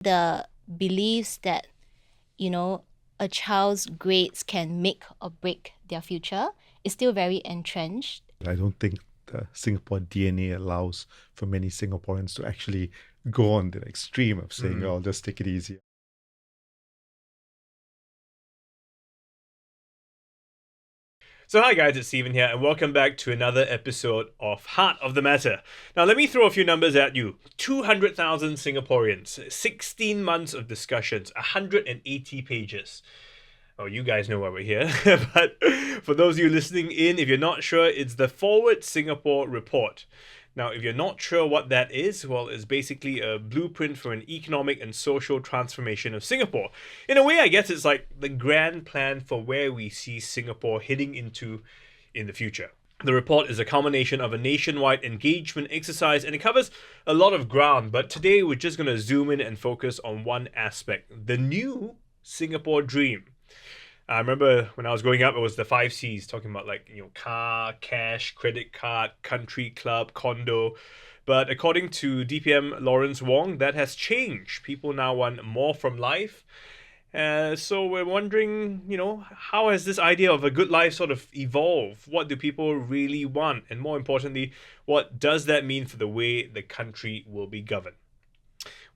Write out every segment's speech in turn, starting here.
The beliefs that, a child's grades can make or break their future is still very entrenched. I don't think the Singapore DNA allows for many Singaporeans to actually go on the extreme of saying, oh, just take it easy. So hi guys, it's Steven here and welcome back to another episode of Heart of the Matter. Now let me throw a few numbers at you. 200,000 Singaporeans, 16 months of discussions, 180 pages. Oh, you guys know why we're here. But for those of you listening in, if you're not sure, it's the Forward Singapore Report. Now, if you're not sure what that is, well, it's basically a blueprint for an economic and social transformation of Singapore. In a way, I guess it's like the grand plan for where we see Singapore heading into in the future. The report is a culmination of a nationwide engagement exercise and it covers a lot of ground, but today we're just going to zoom in and focus on one aspect, the new Singapore dream. I remember when I was growing up, it was the 5 C's, talking about car, cash, credit card, country club, condo. But according to DPM Lawrence Wong, that has changed. People now want more from life. So we're wondering, how has this idea of a good life sort of evolved? What do people really want? And more importantly, what does that mean for the way the country will be governed?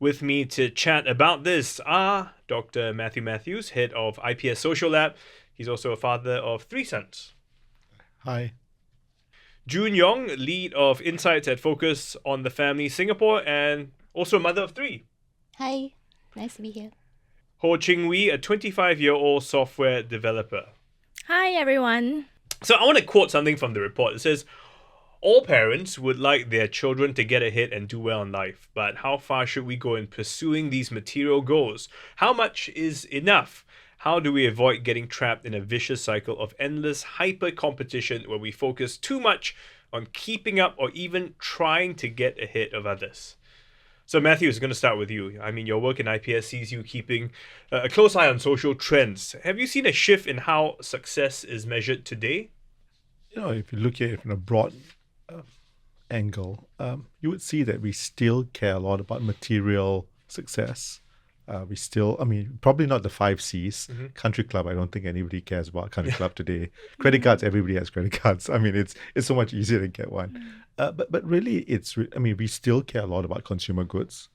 With me to chat about this are Dr. Mathew Mathews, head of IPS Social Lab. He's also a father of 3 sons. Hi. June Yong, lead of Insights at Focus on the Family Singapore, and also a mother of 3. Hi, nice to be here. Ho Ching Wee, a 25-year-old software developer. Hi, everyone. So I want to quote something from the report. It says, all parents would like their children to get ahead and do well in life, but how far should we go in pursuing these material goals? How much is enough? How do we avoid getting trapped in a vicious cycle of endless hyper-competition where we focus too much on keeping up or even trying to get ahead of others? So Mathew, is going to start with you. I mean, your work in IPS sees you keeping a close eye on social trends. Have you seen a shift in how success is measured today? If you look at it from a broad angle, you would see that we still care a lot about material success. We still, probably not the 5 C's. Mm-hmm. Country club, I don't think anybody cares about country club today. Credit cards, everybody has credit cards. It's so much easier to get one. But really, we still care a lot about consumer goods.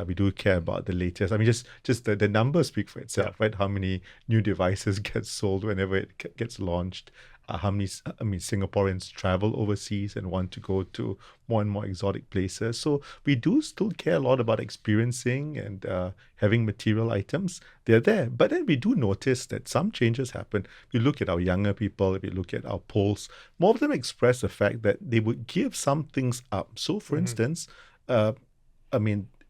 We do care about the latest. Just the numbers speak for itself, right? How many new devices get sold whenever it gets launched. How many Singaporeans travel overseas and want to go to more and more exotic places. So we do still care a lot about experiencing and having material items. They're there. But then we do notice that some changes happen. If you look at our younger people, if you look at our polls, more of them express the fact that they would give some things up. So for instance,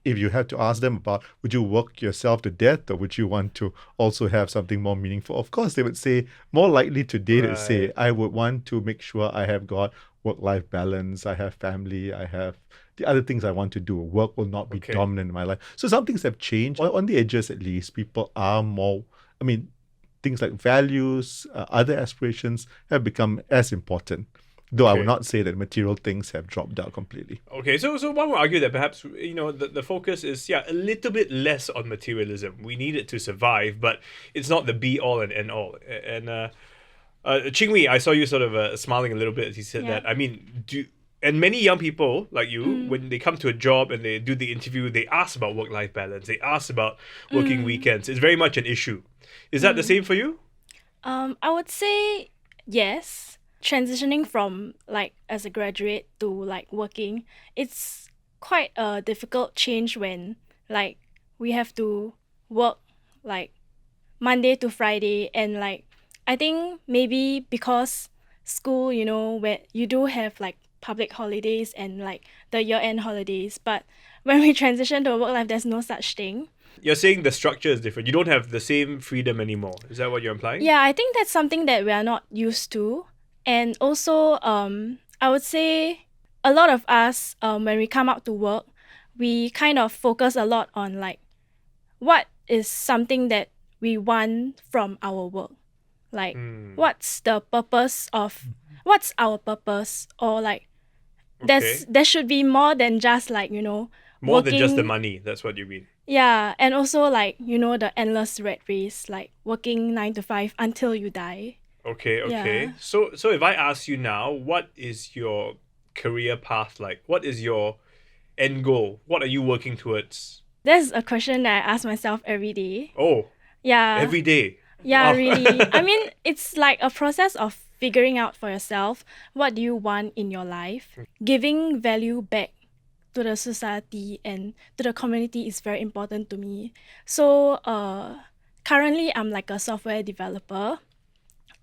if you had to ask them about, would you work yourself to death or would you want to also have something more meaningful? Of course, they would say, more likely today to say, I would want to make sure I have got work-life balance, I have family, I have the other things I want to do. Work will not be dominant in my life. So some things have changed. On the edges, at least, people are more, things like values, other aspirations have become as important. Though I would not say that material things have dropped out completely. Okay, so one would argue that perhaps, the focus is, a little bit less on materialism. We need it to survive, but it's not the be-all and end-all. And Ching Wee, I saw you sort of smiling a little bit as you said that. And many young people like you, when they come to a job and they do the interview, they ask about work-life balance. They ask about working weekends. It's very much an issue. Is that the same for you? I would say yes. Transitioning from as a graduate to working, it's quite a difficult change when we have to work Monday to Friday, and I think maybe because school, where you do have public holidays and the year-end holidays, but when we transition to work life, there's no such thing. You're saying the structure is different. You don't have the same freedom anymore. Is that what you're implying? Yeah, I think that's something that we are not used to. And also, I would say a lot of us, when we come out to work, we kind of focus a lot on what is something that we want from our work. What's the purpose of, what's our purpose? Or there should be more than just more than just the money. That's what you mean. Yeah, and also like, the endless rat race, like working 9 to 5 until you die. Okay, okay. Yeah. So if I ask you now, what is your career path like? What is your end goal? What are you working towards? That's a question that I ask myself every day. Oh, Yeah. every day. Yeah, Wow. really. I mean, it's like a process of figuring out for yourself what do you want in your life. Giving value back to the society and to the community is very important to me. So, currently I'm like a software developer,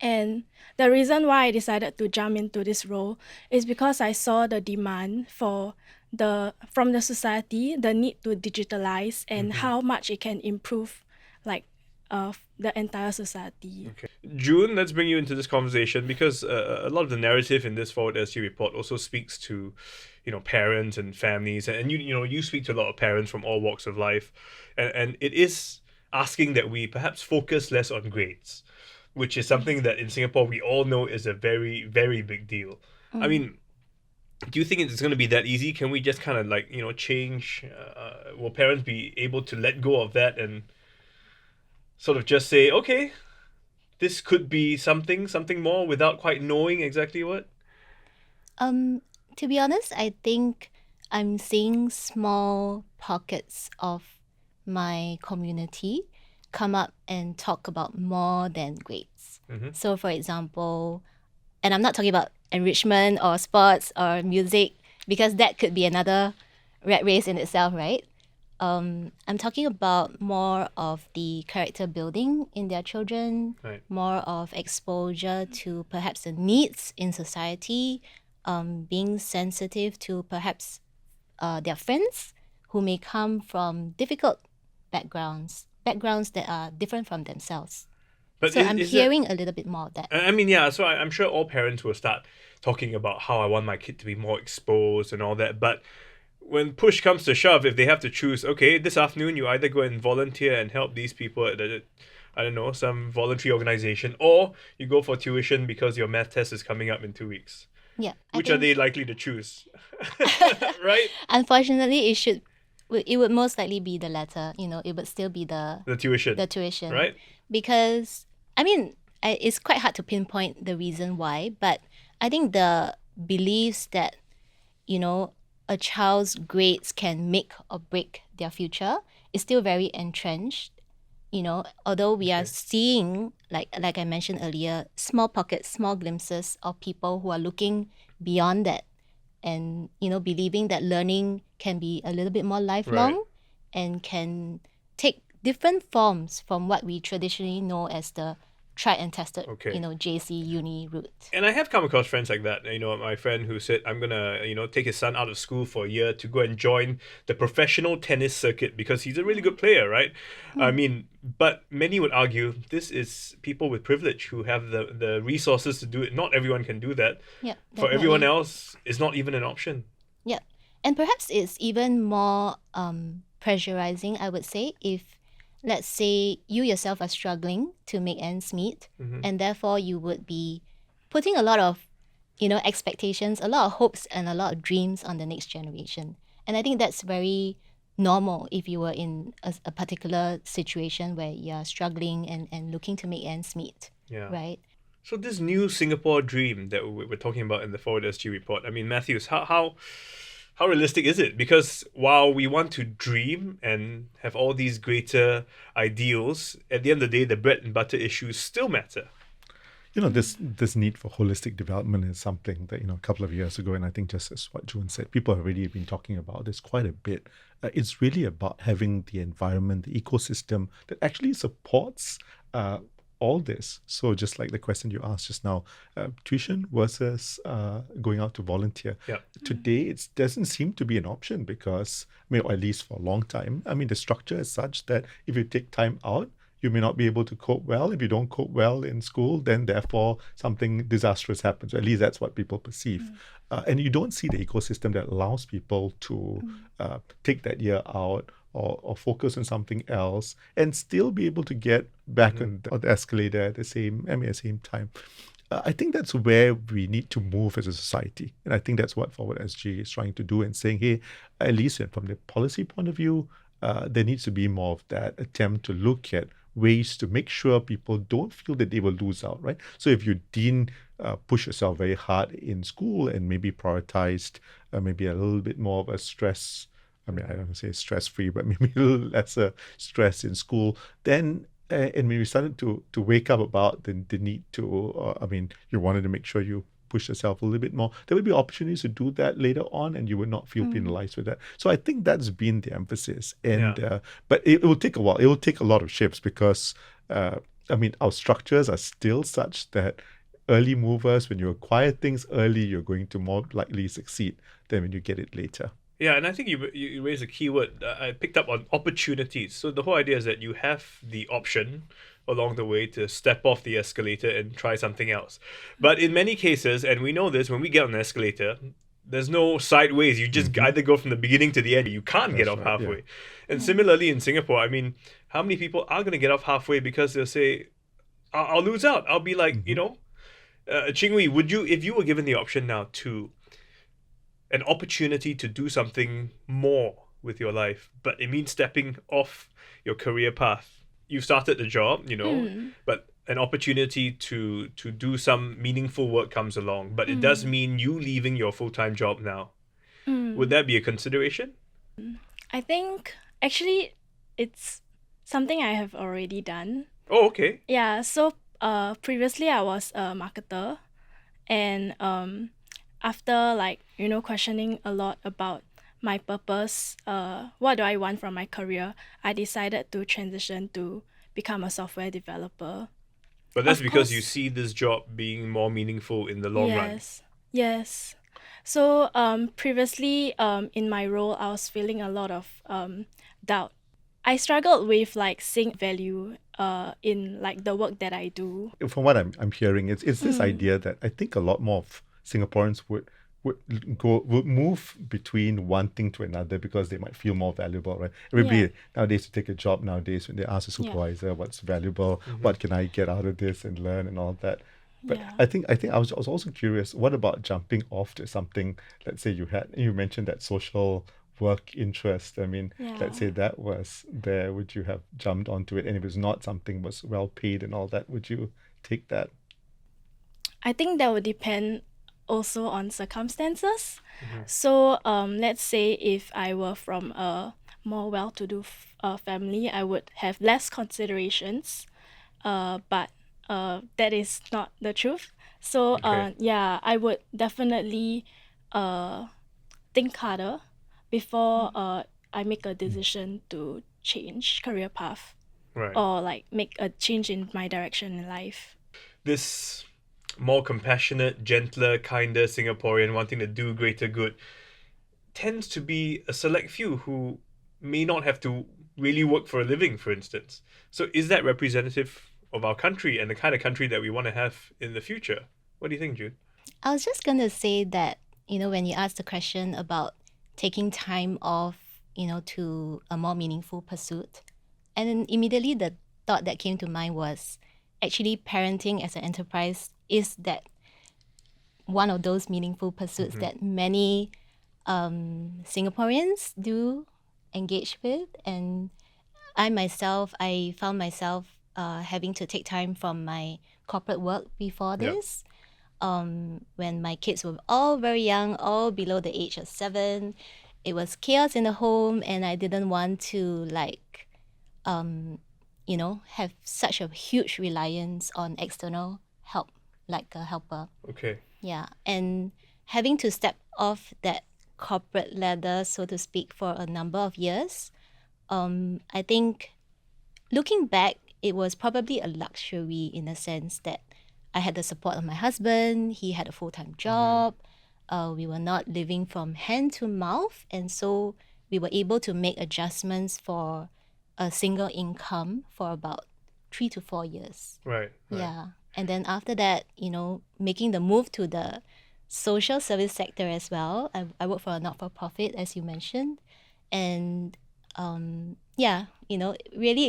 and the reason why I decided to jump into this role is because I saw the demand from the society, the need to digitalize and how much it can improve like the entire society. Okay. June, let's bring you into this conversation because a lot of the narrative in this Forward SG report also speaks to, parents and families, and you speak to a lot of parents from all walks of life, and it is asking that we perhaps focus less on grades, which is something that in Singapore we all know is a very, very big deal. I mean, do you think it's going to be that easy? Can we just kind of like, change? Will parents be able to let go of that and sort of just say, okay, this could be something more without quite knowing exactly what? To be honest, I think I'm seeing small pockets of my community come up and talk about more than grades. So, for example, and I'm not talking about enrichment or sports or music, because that could be another rat race in itself, right? I'm talking about more of the character building in their children, Right. more of exposure to perhaps the needs in society, being sensitive to perhaps their friends who may come from difficult backgrounds that are different from themselves. But So I'm hearing a little bit more of that. I mean, yeah, so I'm sure all parents will start talking about how I want my kid to be more exposed and all that. But when push comes to shove, if they have to choose, okay, this afternoon you either go and volunteer and help these people at I don't know, some voluntary organization, or you go for tuition because your math test is coming up in 2 weeks. Yeah. Which are they likely to choose? Right? Unfortunately, it would most likely be the latter. It would still be the tuition. Right? Because, I mean, it's quite hard to pinpoint the reason why, but I think the beliefs that, a child's grades can make or break their future is still very entrenched. Although we are seeing, like I mentioned earlier, small pockets, small glimpses of people who are looking beyond that and, believing that learning can be a little bit more lifelong. Right. And can take different forms from what we traditionally know as the tried and tested, JC uni route. And I have come across friends like that. My friend who said, I'm going to, take his son out of school for a year to go and join the professional tennis circuit because he's a really good player, right? I mean, but many would argue this is people with privilege who have the resources to do it. Not everyone can do that. Yep, For everyone definitely. else, it's not even an option. Yep. And perhaps it's even more pressurizing, I would say, if, let's say, you yourself are struggling to make ends meet, and therefore you would be putting a lot of, expectations, a lot of hopes, and a lot of dreams on the next generation. And I think that's very normal if you were in a particular situation where you're struggling and looking to make ends meet, Yeah. right? So this new Singapore dream that we're talking about in the Forward SG report, I mean, Mathews, how realistic is it? Because while we want to dream and have all these greater ideals, at the end of the day, the bread and butter issues still matter. This need for holistic development is something that, a couple of years ago, and I think just as what June said, people have already been talking about this quite a bit. It's really about having the environment, the ecosystem that actually supports all this. So just like the question you asked just now, tuition versus going out to volunteer. Yeah. Today, it doesn't seem to be an option because, or at least for a long time, the structure is such that if you take time out, you may not be able to cope well. If you don't cope well in school, then therefore something disastrous happens. At least that's what people perceive. And you don't see the ecosystem that allows people to take that year out or focus on something else and still be able to get back on the escalator at the same time. I think that's where we need to move as a society. And I think that's what Forward SG is trying to do and saying, hey, at least from the policy point of view, there needs to be more of that attempt to look at ways to make sure people don't feel that they will lose out, right? So if you didn't push yourself very hard in school and maybe prioritized maybe a little bit more of a stress, I mean, I don't want to say stress-free, but maybe a little lesser stress in school, then and when we started to wake up about the need to, I mean, you wanted to make sure you push yourself a little bit more, there would be opportunities to do that later on, and you would not feel penalized with that. So I think that's been the emphasis. And but it will take a while. It will take a lot of shifts because I mean, our structures are still such that early movers, when you acquire things early, you're going to more likely succeed than when you get it later. Yeah, and I think you raised a key word. I picked up on opportunities. So the whole idea is that you have the option along the way to step off the escalator and try something else. But in many cases, and we know this, when we get on an escalator, there's no sideways. You just either go from the beginning to the end. You can't get off right, halfway. And similarly in Singapore, I mean, how many people are going to get off halfway because they'll say, I'll lose out. I'll be like, Ching Wee, would you, if you were given the option now to an opportunity to do something more with your life, but it means stepping off your career path. You started the job, but an opportunity to do some meaningful work comes along, but it does mean you leaving your full-time job now. Would that be a consideration? I think actually it's something I have already done. Oh, okay. Yeah, so previously I was a marketer, and after questioning a lot about my purpose, what do I want from my career, I decided to transition to become a software developer. But that's Of because course. you see this job being more meaningful in the long run. Yes. So previously in my role, I was feeling a lot of doubt. I struggled with seeing value in the work that I do. From what I'm hearing, it's this idea that I think a lot more of Singaporeans would move between one thing to another because they might feel more valuable, right? Everybody nowadays to take a job nowadays, when they ask a supervisor what's valuable, what can I get out of this and learn and all that. But Yeah. I think I was also curious, what about jumping off to something, let's say you mentioned that social work interest. I mean, let's say that was there, would you have jumped onto it? And if it's not something was well paid and all that, would you take that? I think that would depend also on circumstances. So let's say if I were from a more well-to-do family, I would have less considerations, but that is not the truth. So Okay. I would definitely think harder before I make a decision to change career path Right. or make a change in my direction in life. This more compassionate, gentler, kinder Singaporean wanting to do greater good tends to be a select few who may not have to really work for a living, for instance. So is that representative of our country and the kind of country that we want to have in the future? What do you think, June? I was just going to say that, when you asked the question about taking time off, to a more meaningful pursuit, and then immediately the thought that came to mind was actually parenting as an enterprise is that one of those meaningful pursuits that many Singaporeans do engage with. And I found myself having to take time from my corporate work before this. When my kids were all very young, all below the age of 7, it was chaos in the home, and I didn't want to have such a huge reliance on external help, like a helper. Okay. Yeah, and having to step off that corporate ladder, so to speak, for a number of years, I think looking back, it was probably a luxury in a sense that I had the support of my husband. He had a full-time job. We were not living from hand to mouth, and so we were able to make adjustments for a single income for about 3 to 4 years. Right. Yeah. And then after that, making the move to the social service sector as well. I work for a not-for-profit, as you mentioned. And really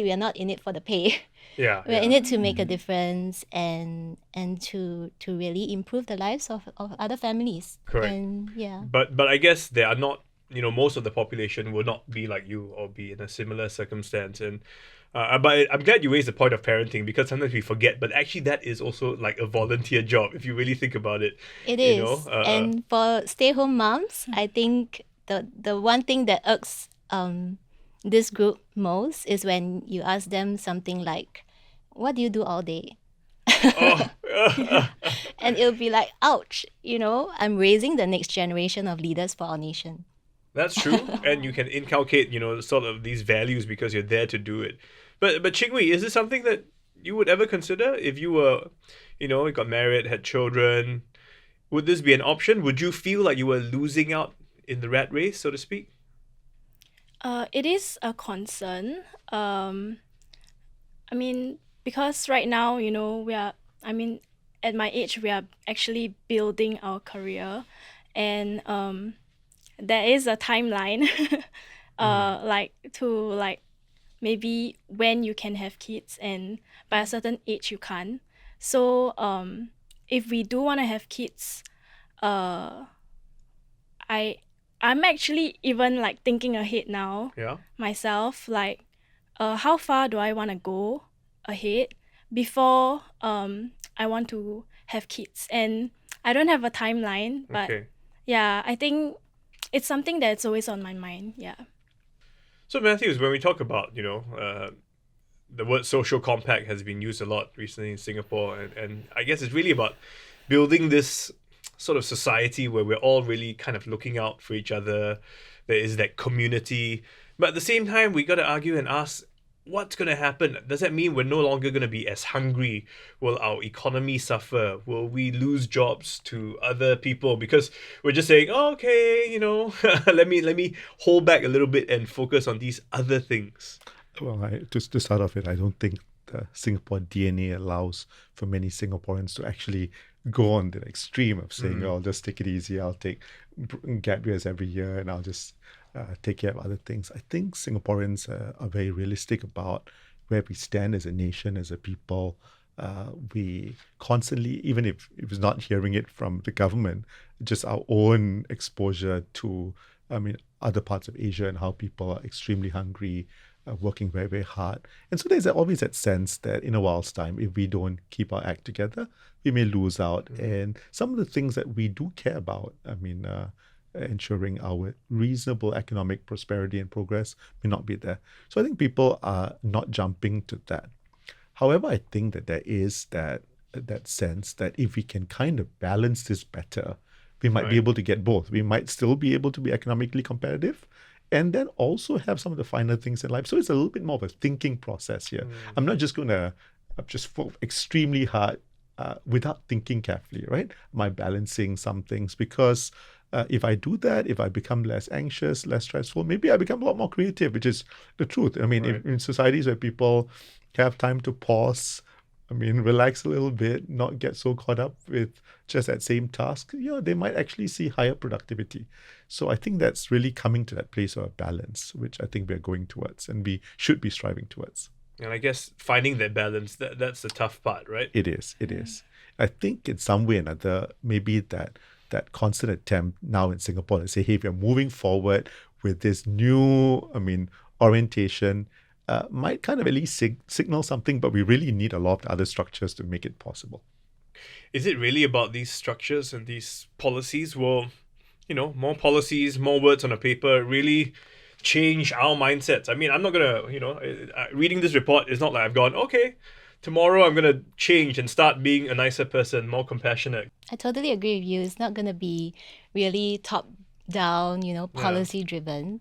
we are not in it for the pay. Yeah. We're in it to make a difference and to really improve the lives of other families. Correct. And yeah. But I guess there are not most of the population will not be like you or be in a similar circumstance. And but I'm glad you raised the point of parenting, because sometimes we forget, but actually that is also like a volunteer job if you really think about it. It You know, is. And for stay-home moms, I think the one thing that irks this group most is when you ask them something like, "What do you do all day?" oh, And it'll be like, ouch, I'm raising the next generation of leaders for our nation. that's true, and you can inculcate, sort of these values because you're there to do it. But Ching Wee, is this something that you would ever consider if you were, you got married, had children? Would this be an option? Would you feel like you were losing out in the rat race, so to speak? It is a concern. I mean, because right now, at my age, we are actually building our career, and there is a timeline, like to like maybe when you can have kids, and by a certain age you can't. So if we do want to have kids, uh, I'm actually even like thinking ahead now Yeah. myself, like how far do I want to go ahead before I want to have kids. And I don't have a timeline, but Okay. yeah, I think it's something that's always on my mind. Yeah. So Matthews, when we talk about, the word social compact has been used a lot recently in Singapore, and I guess it's really about building this sort of society where we're all really kind of looking out for each other. There is that community, but at the same time, we got to argue and ask, what's going to happen? Does that mean we're no longer going to be as hungry? Will our economy suffer? Will we lose jobs to other people because we're just saying, oh, okay, let me hold back a little bit and focus on these other things? Well, to start off with, I don't think the Singapore DNA allows for many Singaporeans to actually go on the extreme of saying, "Oh, I'll just take it easy. I'll take gap years every year, and I'll just take care of other things." I think Singaporeans are very realistic about where we stand as a nation, as a people. We constantly, even if it's not hearing it from the government, just our own exposure to, other parts of Asia and how people are extremely hungry, working very, very hard. And so there's always that sense that in a while's time, if we don't keep our act together, we may lose out. And some of the things that we do care about, ensuring our reasonable economic prosperity and progress may not be there. So I think people are not jumping to that. However, I think that there is that sense that if we can kind of balance this better, we might be Right. able to get both. We might still be able to be economically competitive and then also have some of the finer things in life. So it's a little bit more of a thinking process here. I'm not just going to just work extremely hard without thinking carefully, right? Am I balancing some things? Because if I do that, if I become less anxious, less stressful, maybe I become a lot more creative, which is the truth. I mean, Right. in societies where people have time to pause, relax a little bit, not get so caught up with just that same task, they might actually see higher productivity. So I think that's really coming to that place of a balance, which I think we're going towards and we should be striving towards. And I guess finding that balance, that's the tough part, right? It is. I think in some way or another, maybe that constant attempt now in Singapore to say, hey, we're moving forward with this new, orientation, might kind of at least signal something, but we really need a lot of other structures to make it possible. Is it really about these structures and these policies? Will, more policies, more words on a paper really change our mindsets? I mean, I'm not going to, reading this report is not like I've gone, okay, tomorrow I'm going to change and start being a nicer person, more compassionate. I totally agree with you. It's not going to be really top down, policy driven.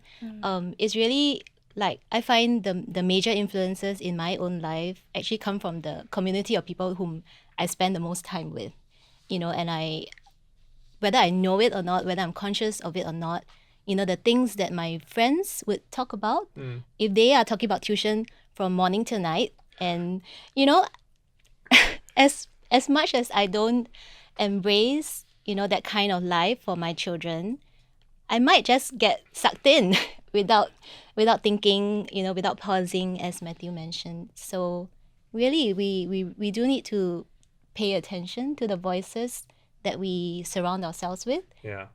It's really like I find the major influences in my own life actually come from the community of people whom I spend the most time with, and whether I know it or not, whether I'm conscious of it or not, the things that my friends would talk about, if they are talking about tuition from morning till night, and as much as I don't embrace that kind of life for my children, I might just get sucked in without thinking, without pausing, as Matthew mentioned. So really, we do need to pay attention to the voices that we surround ourselves with. Yeah.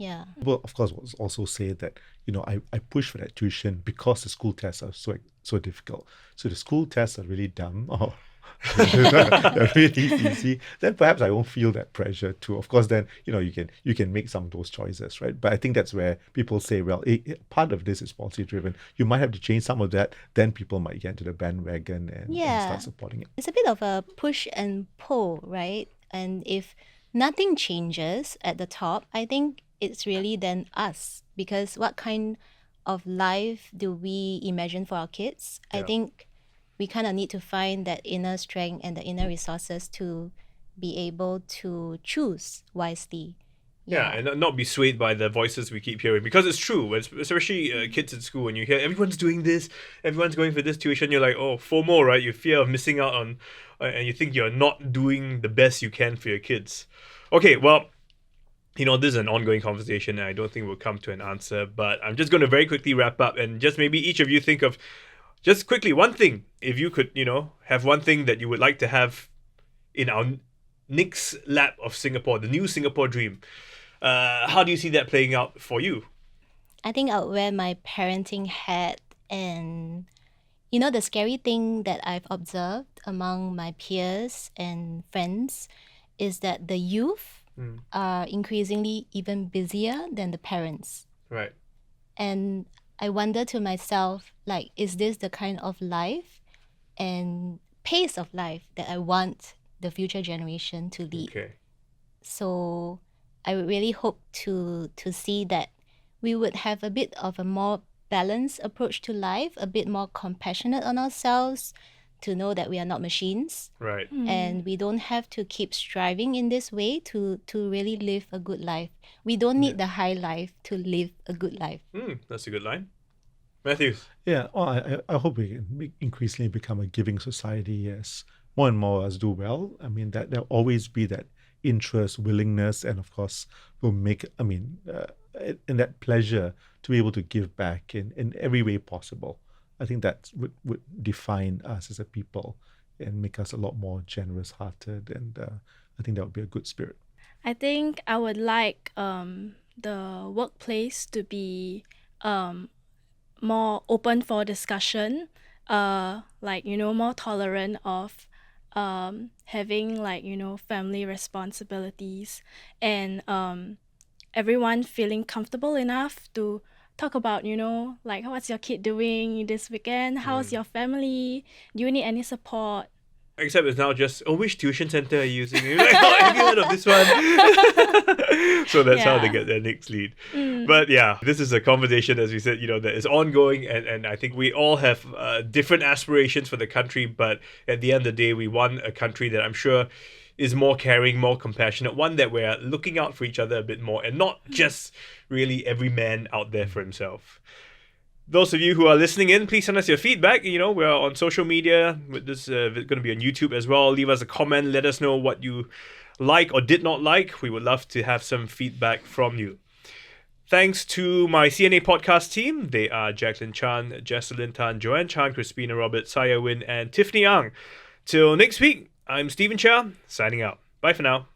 Yeah. People, of course, will also say that, I push for that tuition because the school tests are so difficult. So the school tests are really dumb or they're really easy. Then perhaps I won't feel that pressure too. Of course, then, you can make some of those choices, right? But I think that's where people say, well, part of this is policy driven. You might have to change some of that. Then people might get into the bandwagon and start supporting it. It's a bit of a push and pull, right? And if nothing changes at the top, I think it's really then us, because what kind of life do we imagine for our kids? I Yeah. think we kind of need to find that inner strength and the inner resources to be able to choose wisely. Yeah, and not be swayed by the voices we keep hearing, because it's true, especially kids at school, when you hear everyone's doing this, everyone's going for this tuition, you're like, oh, FOMO, right? You fear of missing out on, and you think you're not doing the best you can for your kids. Okay, well, this is an ongoing conversation, and I don't think we'll come to an answer, but I'm just going to very quickly wrap up, and just maybe each of you think of, just quickly, one thing, if you could, have one thing that you would like to have in our next lap of Singapore, the new Singapore dream. How do you see that playing out for you? I think I'll wear my parenting hat, and the scary thing that I've observed among my peers and friends is that the youth are increasingly even busier than the parents. Right. And I wonder to myself, like, is this the kind of life and pace of life that I want the future generation to lead? Okay. So I would really hope to see that we would have a bit of a more balanced approach to life, a bit more compassionate on ourselves, to know that we are not machines. Right. And we don't have to keep striving in this way to really live a good life. We don't need the high life to live a good life. That's a good line. Mathews. Yeah, well, I hope we can increasingly become a giving society as more and more of us do well. I mean, that there'll always be that interest, willingness, and of course, will make, and that pleasure to be able to give back in every way possible. I think that would define us as a people and make us a lot more generous-hearted, and I think that would be a good spirit. I think I would like the workplace to be more open for discussion, more tolerant of having family responsibilities, and everyone feeling comfortable enough to talk about, what's your kid doing this weekend? How's your family? Do you need any support? Except it's now just, which tuition center are you using? You're like, have you heard of this one? So that's how they get their next lead. But yeah, this is a conversation, as we said, that is ongoing, and I think we all have different aspirations for the country, but at the end of the day, we want a country that I'm sure is more caring, more compassionate, one that we're looking out for each other a bit more, and not just really every man out there for himself. Those of you who are listening in, please send us your feedback. We're on social media. With this, going to be on YouTube as well. Leave us a comment. Let us know what you like or did not like. We would love to have some feedback from you. Thanks to my CNA podcast team. They are Jacqueline Chan, Jesselyn Tan, Joanne Chan, Crispina Roberts, Saya Win, and Tiffany Ang. Till next week, I'm Stephen Chia, signing out. Bye for now.